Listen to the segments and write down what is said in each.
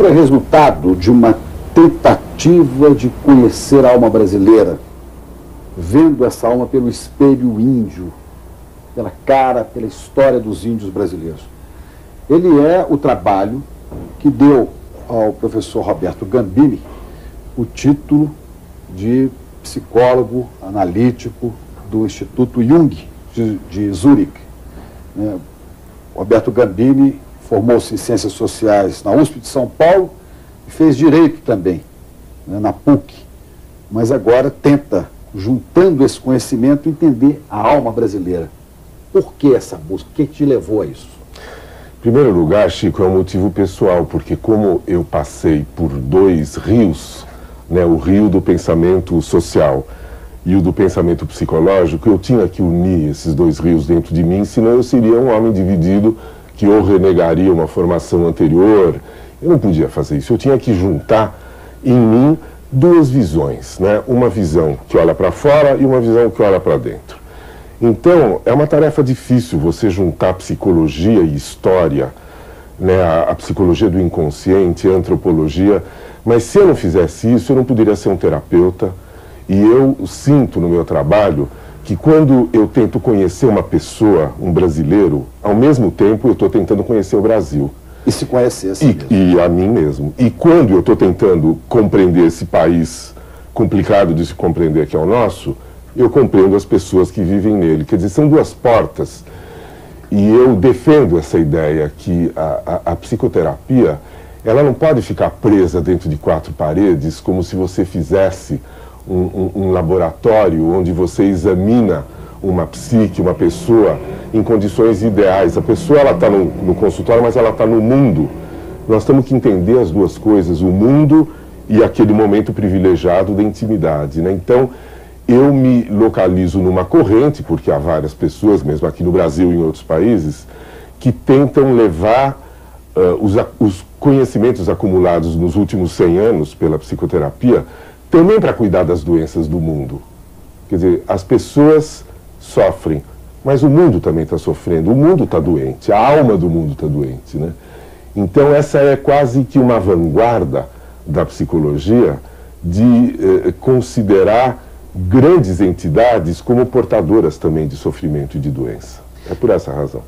É resultado de uma tentativa de conhecer a alma brasileira, vendo essa alma pelo espelho índio, pela cara, pela história dos índios brasileiros. Ele é o trabalho que deu ao professor Roberto Gambini o título de psicólogo analítico do Instituto Jung de Zurique. Roberto Gambini formou-se em Ciências Sociais na USP de São Paulo e fez Direito também, na PUC. Mas agora tenta, juntando esse conhecimento, entender a alma brasileira. Por que essa busca? O que te levou a isso? Em primeiro lugar, Chico, é um motivo pessoal, porque como eu passei por dois rios, o rio do pensamento social e o do pensamento psicológico, eu tinha que unir esses dois rios dentro de mim, senão eu seria um homem dividido que ou renegaria uma formação anterior. Eu não podia fazer isso. Eu tinha que juntar em mim duas visões, uma visão que olha para fora e uma visão que olha para dentro. Então, é uma tarefa difícil você juntar psicologia e história, a psicologia do inconsciente, a antropologia, mas se eu não fizesse isso, eu não poderia ser um terapeuta. E eu sinto no meu trabalho que quando eu tento conhecer uma pessoa, um brasileiro, ao mesmo tempo eu estou tentando conhecer o Brasil. E se conhecer e a mim mesmo. E quando eu estou tentando compreender esse país complicado de se compreender que é o nosso, eu compreendo as pessoas que vivem nele. Quer dizer, são duas portas. E eu defendo essa ideia que a psicoterapia, ela não pode ficar presa dentro de quatro paredes, como se você fizesse um laboratório onde você examina uma psique, uma pessoa em condições ideais. A pessoa está no consultório, mas ela está no mundo. Nós temos que entender as duas coisas, o mundo e aquele momento privilegiado da intimidade. Então, eu me localizo numa corrente, porque há várias pessoas, mesmo aqui no Brasil e em outros países, que tentam levar os conhecimentos acumulados nos últimos 100 anos pela psicoterapia também para cuidar das doenças do mundo. Quer dizer, as pessoas sofrem, mas o mundo também está sofrendo, o mundo está doente, a alma do mundo está doente, Então essa é quase que uma vanguarda da psicologia de considerar grandes entidades como portadoras também de sofrimento e de doença. É por essa razão.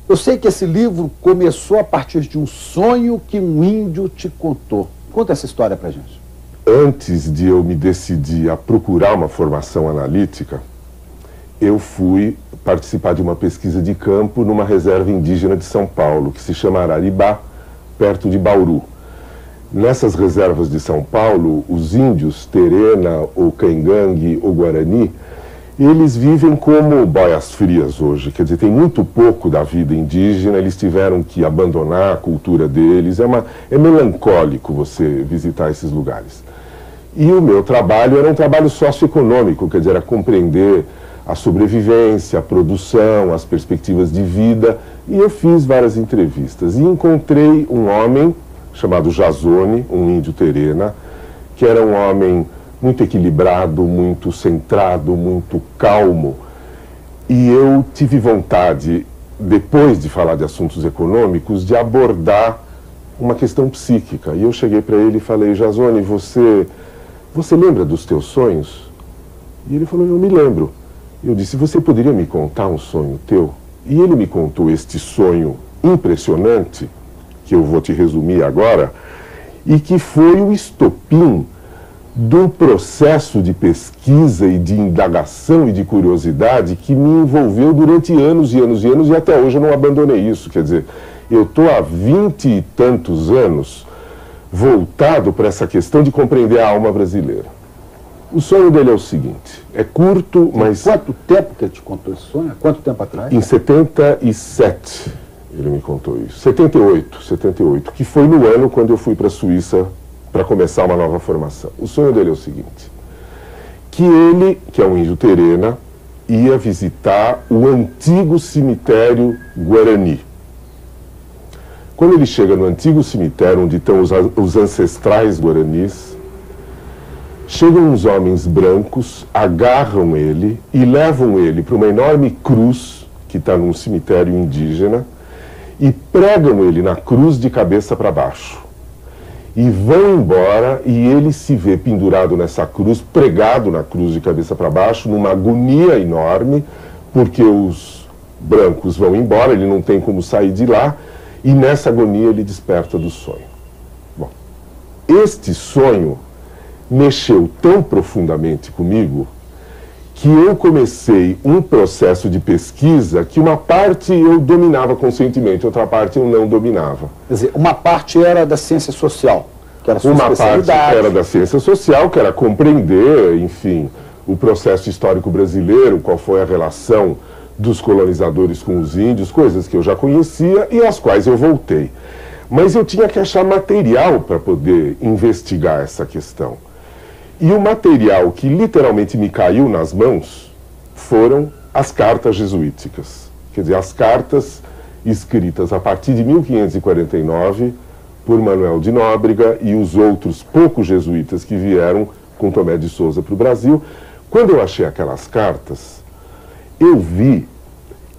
Eu sei que esse livro começou a partir de um sonho que um índio te contou. Conta essa história pra gente. Antes de eu me decidir a procurar uma formação analítica, eu fui participar de uma pesquisa de campo numa reserva indígena de São Paulo, que se chama Araribá, perto de Bauru. Nessas reservas de São Paulo, os índios Terena, ou Cangangue, ou Guarani, eles vivem como boias frias hoje. Quer dizer, tem muito pouco da vida indígena, eles tiveram que abandonar a cultura deles. É melancólico você visitar esses lugares. E o meu trabalho era um trabalho socioeconômico, quer dizer, era compreender a sobrevivência, a produção, as perspectivas de vida. E eu fiz várias entrevistas. E encontrei um homem chamado Jazone, um índio Terena, que era um homem muito equilibrado, muito centrado, muito calmo. E eu tive vontade, depois de falar de assuntos econômicos, de abordar uma questão psíquica. E eu cheguei para ele e falei: Jazone, você lembra dos teus sonhos? E ele falou: eu me lembro. Eu disse: você poderia me contar um sonho teu? E ele me contou este sonho impressionante, que eu vou te resumir agora, e que foi o estopim de um processo de pesquisa e de indagação e de curiosidade que me envolveu durante anos e anos e anos, e até hoje eu não abandonei isso. Quer dizer, eu estou há 20 e tantos anos voltado para essa questão de compreender a alma brasileira. O sonho dele é o seguinte, é curto, mas... Quanto tempo que ele te contou esse sonho? Quanto tempo atrás? Em 77, ele me contou isso. 78, que foi no ano quando eu fui para a Suíça para começar uma nova formação. O sonho dele é o seguinte, que ele, que é um índio Terena, ia visitar o antigo cemitério Guarani. Quando ele chega no antigo cemitério, onde estão os ancestrais guaranis, chegam uns homens brancos, agarram ele e levam ele para uma enorme cruz que está num cemitério indígena e pregam ele na cruz de cabeça para baixo. e vão embora, e ele se vê pendurado nessa cruz, pregado na cruz de cabeça para baixo, numa agonia enorme, porque os brancos vão embora, ele não tem como sair de lá, e nessa agonia ele desperta do sonho. Bom, este sonho mexeu tão profundamente comigo que eu comecei um processo de pesquisa que uma parte eu dominava conscientemente, outra parte eu não dominava. Quer dizer, uma parte era da ciência social, que era a sua Uma especialidade. parte era da ciência social, que era compreender, enfim, o processo histórico brasileiro, qual foi a relação dos colonizadores com os índios, coisas que eu já conhecia e às quais eu voltei. Mas eu tinha que achar material para poder investigar essa questão. E o material que literalmente me caiu nas mãos foram as cartas jesuíticas. Quer dizer, as cartas escritas a partir de 1549 por Manuel de Nóbrega e os outros poucos jesuítas que vieram com Tomé de Souza para o Brasil. Quando eu achei aquelas cartas, eu vi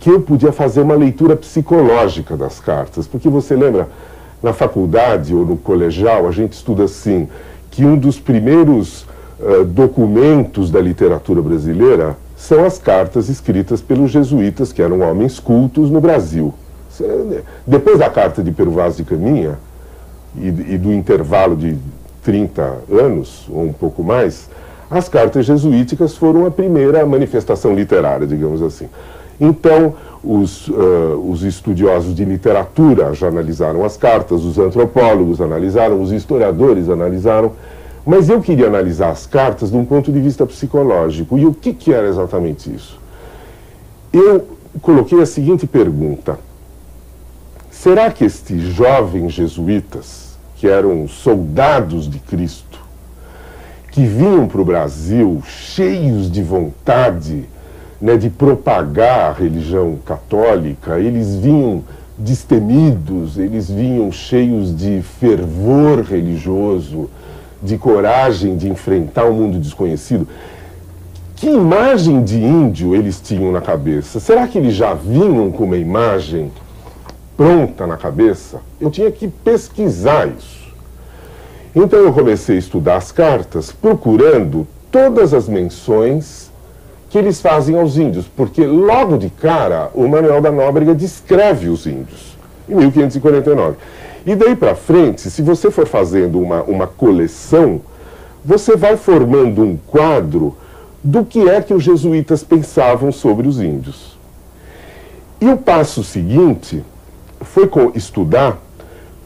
que eu podia fazer uma leitura psicológica das cartas. Porque você lembra, na faculdade ou no colegial, a gente estuda assim, que um dos primeiros documentos da literatura brasileira são as cartas escritas pelos jesuítas, que eram homens cultos no Brasil. Depois da carta de Pero Vaz de Caminha, e do intervalo de 30 anos, ou um pouco mais, as cartas jesuíticas foram a primeira manifestação literária, digamos assim. Então, os estudiosos de literatura já analisaram as cartas, os antropólogos analisaram, os historiadores analisaram, mas eu queria analisar as cartas de um ponto de vista psicológico. E o que era exatamente isso? Eu coloquei a seguinte pergunta: será que estes jovens jesuítas, que eram soldados de Cristo, que vinham para o Brasil cheios de vontade, né, de propagar a religião católica, eles vinham destemidos, eles vinham cheios de fervor religioso, de coragem de enfrentar um mundo desconhecido? Que imagem de índio eles tinham na cabeça? Será que eles já vinham com uma imagem pronta na cabeça? Eu tinha que pesquisar isso. Então eu comecei a estudar as cartas, procurando todas as menções que eles fazem aos índios, porque logo de cara o Manuel da Nóbrega descreve os índios, em 1549. E daí para frente, se você for fazendo uma coleção, você vai formando um quadro do que é que os jesuítas pensavam sobre os índios. E o passo seguinte foi estudar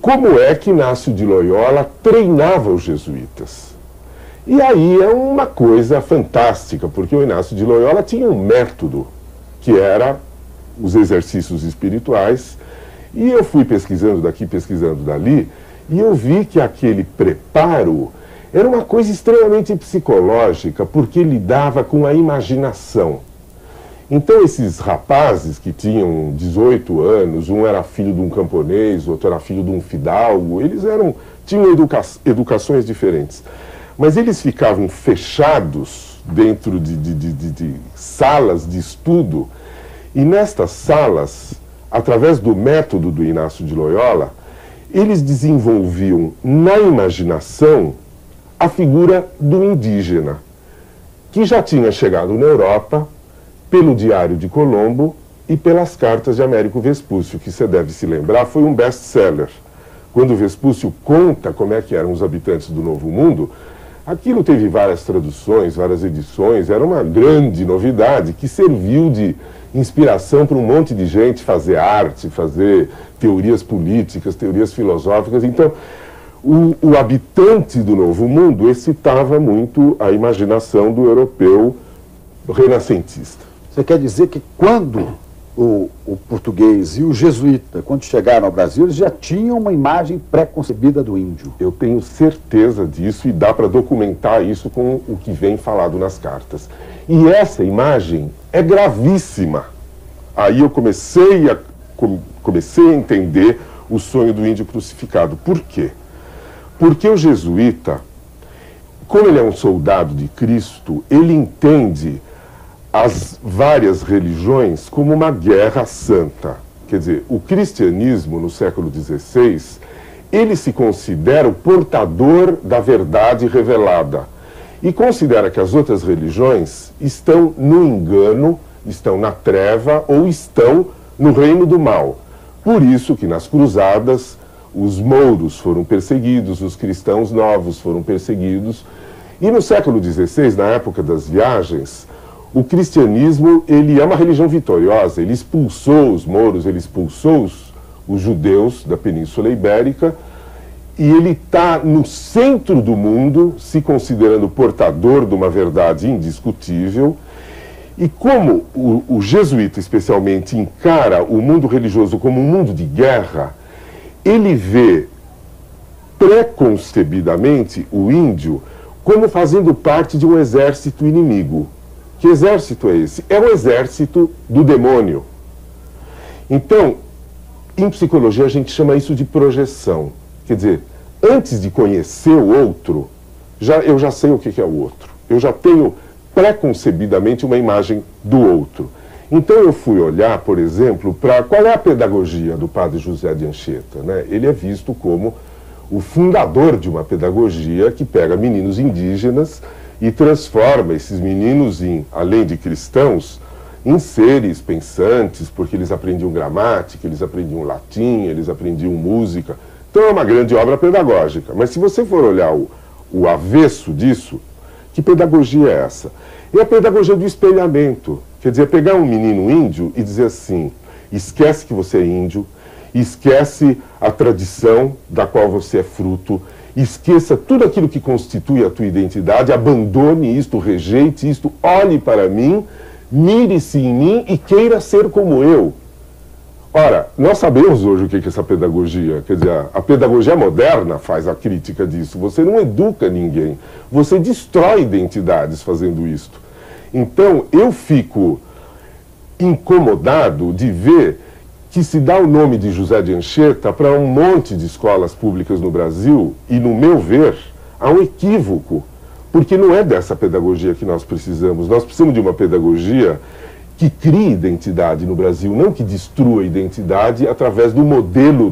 como é que Inácio de Loyola treinava os jesuítas. E aí é uma coisa fantástica, porque o Inácio de Loyola tinha um método, que era os exercícios espirituais. E eu fui pesquisando daqui, pesquisando dali, e eu vi que aquele preparo era uma coisa extremamente psicológica, porque lidava com a imaginação. Então esses rapazes que tinham 18 anos, um era filho de um camponês, outro era filho de um fidalgo, eles tinham educações diferentes. Mas eles ficavam fechados dentro de salas de estudo, e nestas salas, através do método do Inácio de Loyola, eles desenvolviam na imaginação a figura do indígena, que já tinha chegado na Europa pelo Diário de Colombo e pelas cartas de Américo Vespúcio, que você deve se lembrar, foi um best-seller. Quando Vespúcio conta como é que eram os habitantes do Novo Mundo, aquilo teve várias traduções, várias edições, era uma grande novidade que serviu de inspiração para um monte de gente fazer arte, fazer teorias políticas, teorias filosóficas. Então, o habitante do Novo Mundo excitava muito a imaginação do europeu renascentista. Você quer dizer que quando o português e o jesuíta, quando chegaram ao Brasil, eles já tinham uma imagem pré-concebida do índio? Eu tenho certeza disso, e dá para documentar isso com o que vem falado nas cartas. E essa imagem é gravíssima. Aí eu comecei a entender o sonho do índio crucificado. Por quê? Porque o jesuíta, como ele é um soldado de Cristo, ele entende as várias religiões como uma guerra santa. Quer dizer, o cristianismo no século XVI, ele se considera o portador da verdade revelada e considera que as outras religiões estão no engano, estão na treva ou estão no reino do mal. Por isso que nas cruzadas os mouros foram perseguidos, os cristãos novos foram perseguidos. E no século XVI, na época das viagens, o cristianismo ele é uma religião vitoriosa. Ele expulsou os mouros, ele expulsou os judeus da Península Ibérica, e ele está no centro do mundo, se considerando portador de uma verdade indiscutível. E como o jesuíta, especialmente, encara o mundo religioso como um mundo de guerra, ele vê preconcebidamente o índio como fazendo parte de um exército inimigo. Que exército é esse? É o exército do demônio. Então, em psicologia a gente chama isso de projeção. Quer dizer, antes de conhecer o outro, eu já sei o que é o outro. Eu já tenho preconcebidamente uma imagem do outro. Então eu fui olhar, por exemplo, para qual é a pedagogia do padre José de Anchieta, né? Ele é visto como o fundador de uma pedagogia que pega meninos indígenas e transforma esses meninos, além de cristãos, em seres pensantes, porque eles aprendiam gramática, eles aprendiam latim, eles aprendiam música. Então é uma grande obra pedagógica. Mas se você for olhar o avesso disso, que pedagogia é essa? É a pedagogia do espelhamento. Quer dizer, pegar um menino índio e dizer assim, esquece que você é índio, esquece a tradição da qual você é fruto, esqueça tudo aquilo que constitui a tua identidade, abandone isto, rejeite isto, olhe para mim, mire-se em mim e queira ser como eu. Ora, nós sabemos hoje o que é essa pedagogia. Quer dizer, a pedagogia moderna faz a crítica disso. Você não educa ninguém, você destrói identidades fazendo isto. Então, eu fico incomodado de ver que se dá o nome de José de Anchieta para um monte de escolas públicas no Brasil, e, no meu ver, há um equívoco, porque não é dessa pedagogia que nós precisamos. Nós precisamos de uma pedagogia que crie identidade no Brasil, não que destrua a identidade através do modelo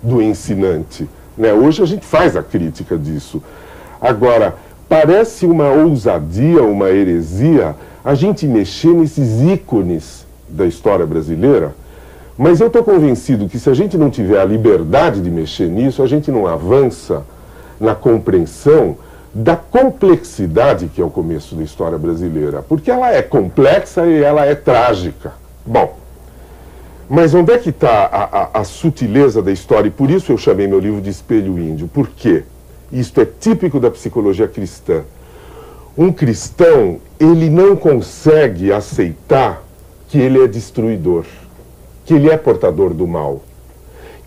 do ensinante, né? Hoje a gente faz a crítica disso. Agora, parece uma ousadia, uma heresia, a gente mexer nesses ícones da história brasileira, mas eu estou convencido que se a gente não tiver a liberdade de mexer nisso, a gente não avança na compreensão da complexidade que é o começo da história brasileira, porque ela é complexa e ela é trágica. Bom, mas onde é que está a sutileza da história? E por isso eu chamei meu livro de Espelho Índio. Por quê? Isto é típico da psicologia cristã. Um cristão, ele não consegue aceitar que ele é destruidor, que ele é portador do mal,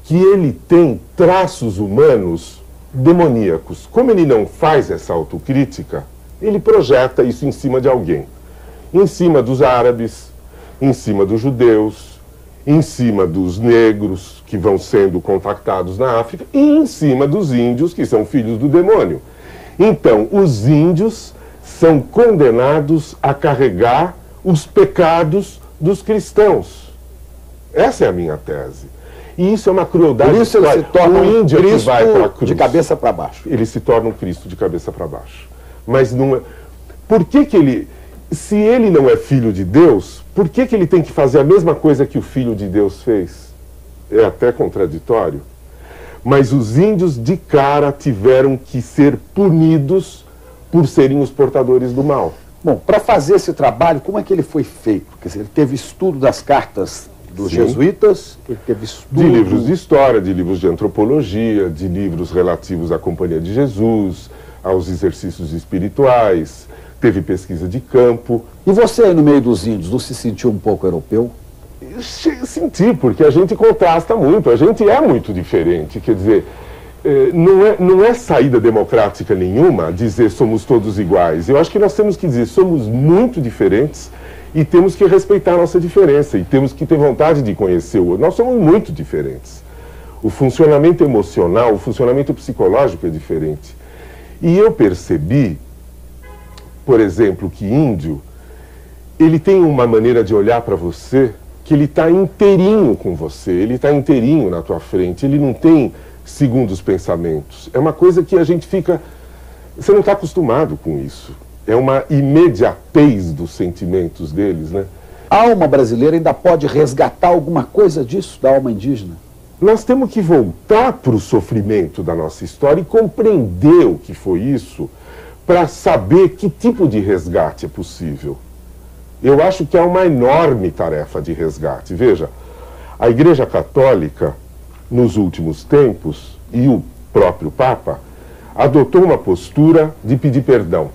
que ele tem traços humanos demoníacos. Como ele não faz essa autocrítica, ele projeta isso em cima de alguém. Em cima dos árabes, em cima dos judeus, em cima dos negros que vão sendo contactados na África e em cima dos índios que são filhos do demônio. Então, os índios são condenados a carregar os pecados dos cristãos. Essa é a minha tese. E isso é uma crueldade. Por isso ele se torna um Cristo que vai para a cruz. De cabeça para baixo. Ele se torna um Cristo de cabeça para baixo. Mas não é... Por que ele... Se ele não é filho de Deus, por que ele tem que fazer a mesma coisa que o Filho de Deus fez? É até contraditório. Mas os índios de cara tiveram que ser punidos por serem os portadores do mal. Bom, para fazer esse trabalho, como é que ele foi feito? Quer dizer, ele teve estudo das cartas dos jesuítas, ele teve estudo... De livros de história, de livros de antropologia, de livros relativos à Companhia de Jesus, aos exercícios espirituais, teve pesquisa de campo. E você aí no meio dos índios, não se sentiu um pouco europeu? Senti, porque a gente contrasta muito, a gente é muito diferente, quer dizer, não é saída democrática nenhuma dizer somos todos iguais. Eu acho que nós temos que dizer somos muito diferentes e temos que respeitar a nossa diferença e temos que ter vontade de conhecer o outro. Nós somos muito diferentes. O funcionamento emocional, o funcionamento psicológico é diferente. E eu percebi, por exemplo, que índio, ele tem uma maneira de olhar para você que ele está inteirinho com você, ele está inteirinho na tua frente, ele não tem segundo os pensamentos. É uma coisa que a gente fica... Você não está acostumado com isso. É uma imediatez dos sentimentos deles, né? A alma brasileira ainda pode resgatar alguma coisa disso, da alma indígena? Nós temos que voltar para o sofrimento da nossa história e compreender o que foi isso para saber que tipo de resgate é possível. Eu acho que é uma enorme tarefa de resgate. Veja, a Igreja Católica, nos últimos tempos, e o próprio Papa, adotou uma postura de pedir perdão.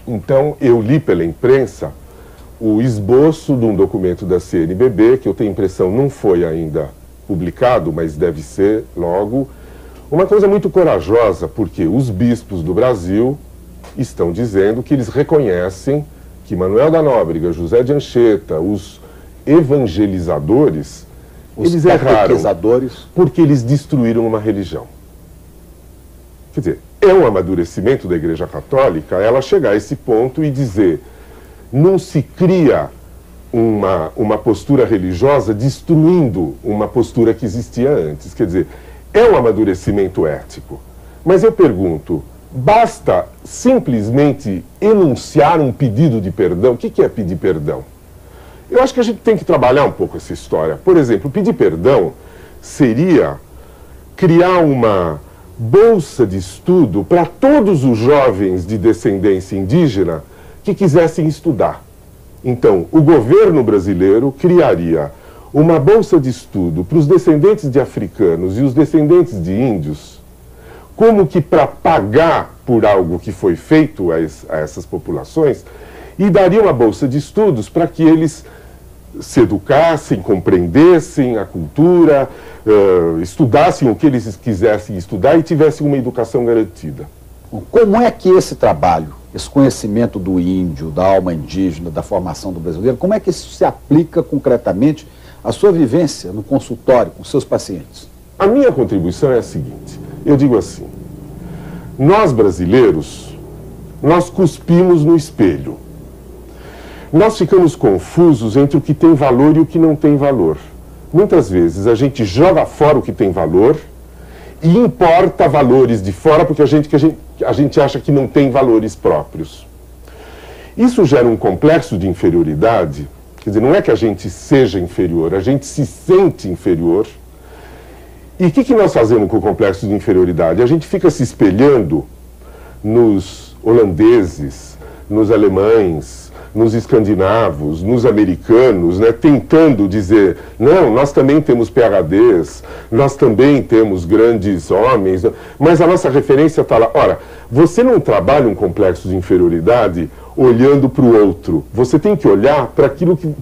Então, eu li pela imprensa o esboço de um documento da CNBB, que eu tenho a impressão não foi ainda publicado, mas deve ser logo. Uma coisa muito corajosa, porque os bispos do Brasil estão dizendo que eles reconhecem que Manuel da Nóbrega, José de Anchieta, os evangelizadores, eles erraram porque eles destruíram uma religião. Quer dizer, é um amadurecimento da Igreja Católica ela chegar a esse ponto e dizer: não se cria uma postura religiosa destruindo uma postura que existia antes. Quer dizer, é um amadurecimento ético. Mas eu pergunto, basta simplesmente enunciar um pedido de perdão? O que é pedir perdão? Eu acho que a gente tem que trabalhar um pouco essa história. Por exemplo, pedir perdão seria criar uma bolsa de estudo para todos os jovens de descendência indígena que quisessem estudar. Então, o governo brasileiro criaria uma bolsa de estudo para os descendentes de africanos e os descendentes de índios, como que para pagar por algo que foi feito a essas populações, e daria uma bolsa de estudos para que eles se educassem, compreendessem a cultura, estudassem o que eles quisessem estudar e tivessem uma educação garantida. Como é que esse trabalho, esse conhecimento do índio, da alma indígena, da formação do brasileiro, como é que isso se aplica concretamente à sua vivência no consultório com seus pacientes? A minha contribuição é a seguinte: eu digo assim, nós brasileiros, nós cuspimos no espelho. Nós ficamos confusos entre o que tem valor e o que não tem valor. Muitas vezes a gente joga fora o que tem valor e importa valores de fora porque a gente acha que não tem valores próprios. Isso gera um complexo de inferioridade. Quer dizer, não é que a gente seja inferior, a gente se sente inferior. E o que nós fazemos com o complexo de inferioridade? A gente fica se espelhando nos holandeses, nos alemães, nos escandinavos, nos americanos, né, tentando dizer, não, nós também temos PhDs, nós também temos grandes homens, mas a nossa referência está lá. Ora, você não trabalha um complexo de inferioridade olhando para o outro, você tem que olhar para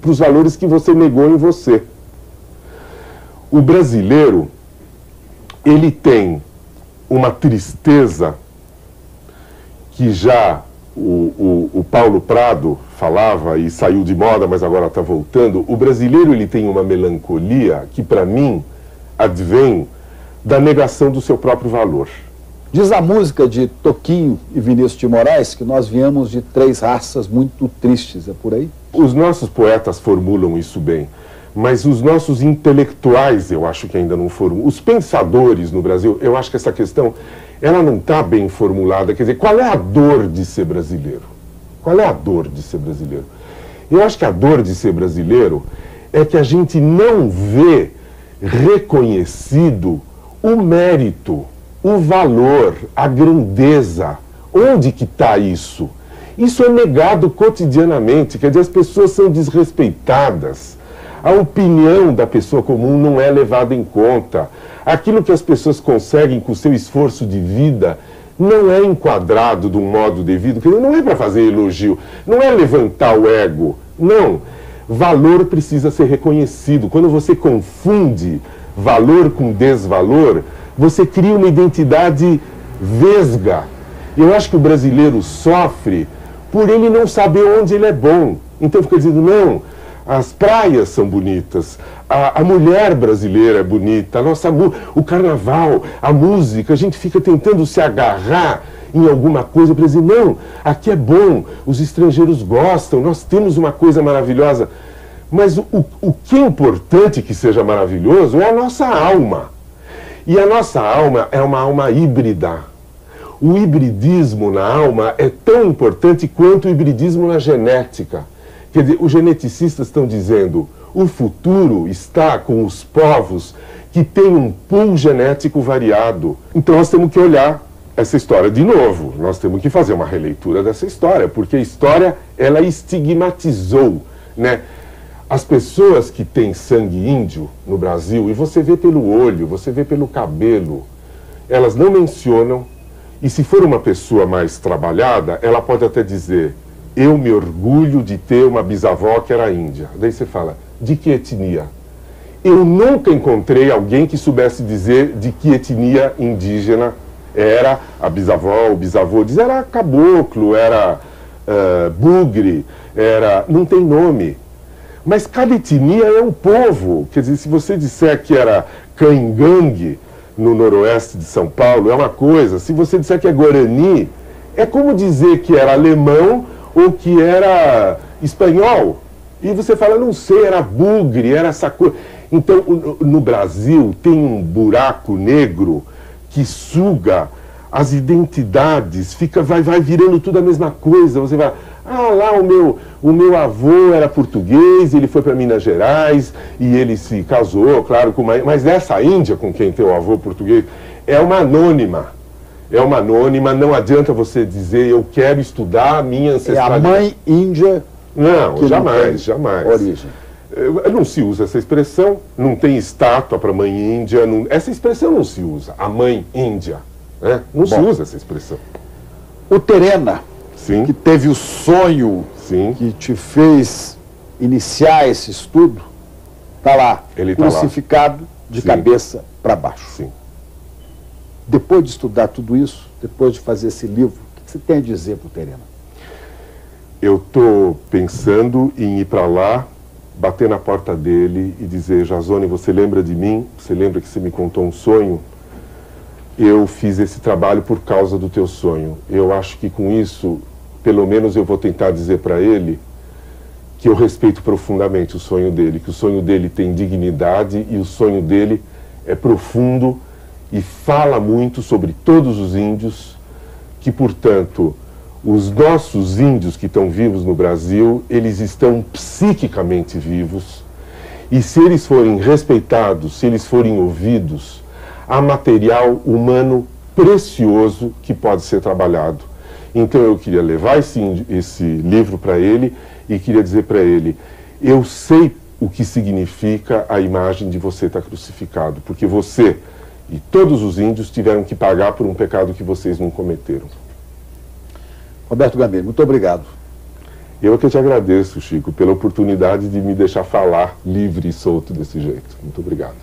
os valores que você negou em você. O brasileiro, ele tem uma tristeza que já o Paulo Prado falava e saiu de moda, mas agora está voltando. O brasileiro, ele tem uma melancolia que, para mim, advém da negação do seu próprio valor. Diz a música de Toquinho e Vinícius de Moraes que nós viemos de 3 raças muito tristes, é por aí? Os nossos poetas formulam isso bem, mas os nossos intelectuais, eu acho que ainda não foram. Os pensadores no Brasil, eu acho que essa questão, ela não está bem formulada. Quer dizer, qual é a dor de ser brasileiro? Qual é a dor de ser brasileiro? Eu acho que a dor de ser brasileiro é que a gente não vê reconhecido o mérito, o valor, a grandeza. Onde que está isso? Isso é negado cotidianamente, quer dizer, as pessoas são desrespeitadas. A opinião da pessoa comum não é levada em conta. Aquilo que as pessoas conseguem com o seu esforço de vida não é enquadrado de um modo devido, porque não é para fazer elogio, não é levantar o ego, não. Valor precisa ser reconhecido. Quando você confunde valor com desvalor, você cria uma identidade vesga. Eu acho que o brasileiro sofre por ele não saber onde ele é bom. Então fica dizendo, não, as praias são bonitas, a mulher brasileira é bonita, o carnaval, a música, a gente fica tentando se agarrar em alguma coisa para dizer, não, aqui é bom, os estrangeiros gostam, nós temos uma coisa maravilhosa. Mas o que é importante que seja maravilhoso é a nossa alma. E a nossa alma é uma alma híbrida. O hibridismo na alma é tão importante quanto o hibridismo na genética. Quer dizer, os geneticistas estão dizendo, o futuro está com os povos que têm um pool genético variado. Então nós temos que olhar essa história de novo. Nós temos que fazer uma releitura dessa história, porque a história, ela estigmatizou, né? As pessoas que têm sangue índio no Brasil, e você vê pelo olho, você vê pelo cabelo, elas não mencionam, e se for uma pessoa mais trabalhada, ela pode até dizer, eu me orgulho de ter uma bisavó que era índia. Daí você fala, de que etnia? Eu nunca encontrei alguém que soubesse dizer de que etnia indígena era a bisavó, o bisavô. Diz, era caboclo, era bugre, era... não tem nome. Mas cada etnia é um povo. Quer dizer, se você disser que era Caingangue, no noroeste de São Paulo, é uma coisa. Se você disser que é Guarani, é como dizer que era alemão ou que era espanhol. E você fala, não sei, era bugre, era essa coisa. Então, no Brasil, tem um buraco negro que suga as identidades, vai virando tudo a mesma coisa. Você vai, lá o meu avô era português, ele foi para Minas Gerais e ele se casou, claro, com uma... Mas essa índia com quem tem o avô português é uma anônima. É uma anônima, não adianta você dizer, eu quero estudar a minha ancestralidade. É a mãe índia... Não, jamais. Origem. Não se usa essa expressão, não tem estátua para mãe índia, essa expressão não se usa, a mãe índia, né? Não se usa essa expressão. O Terena, sim, que teve o sonho, sim, que te fez iniciar esse estudo, está lá, ele crucificado tá lá, de sim, cabeça para baixo. Sim. Depois de estudar tudo isso, depois de fazer esse livro, o que você tem a dizer para o Terena? Eu estou pensando em ir para lá, bater na porta dele e dizer, Jazone, você lembra de mim? Você lembra que você me contou um sonho? Eu fiz esse trabalho por causa do teu sonho. Eu acho que com isso, pelo menos eu vou tentar dizer para ele que eu respeito profundamente o sonho dele, que o sonho dele tem dignidade e o sonho dele é profundo e fala muito sobre todos os índios, que, portanto, os nossos índios que estão vivos no Brasil, eles estão psiquicamente vivos, e se eles forem respeitados, se eles forem ouvidos, há material humano precioso que pode ser trabalhado. Então eu queria levar esse livro para ele e queria dizer para ele, eu sei o que significa a imagem de você estar crucificado, porque você e todos os índios tiveram que pagar por um pecado que vocês não cometeram. Roberto Gamelho, muito obrigado. Eu que te agradeço, Chico, pela oportunidade de me deixar falar livre e solto desse jeito. Muito obrigado.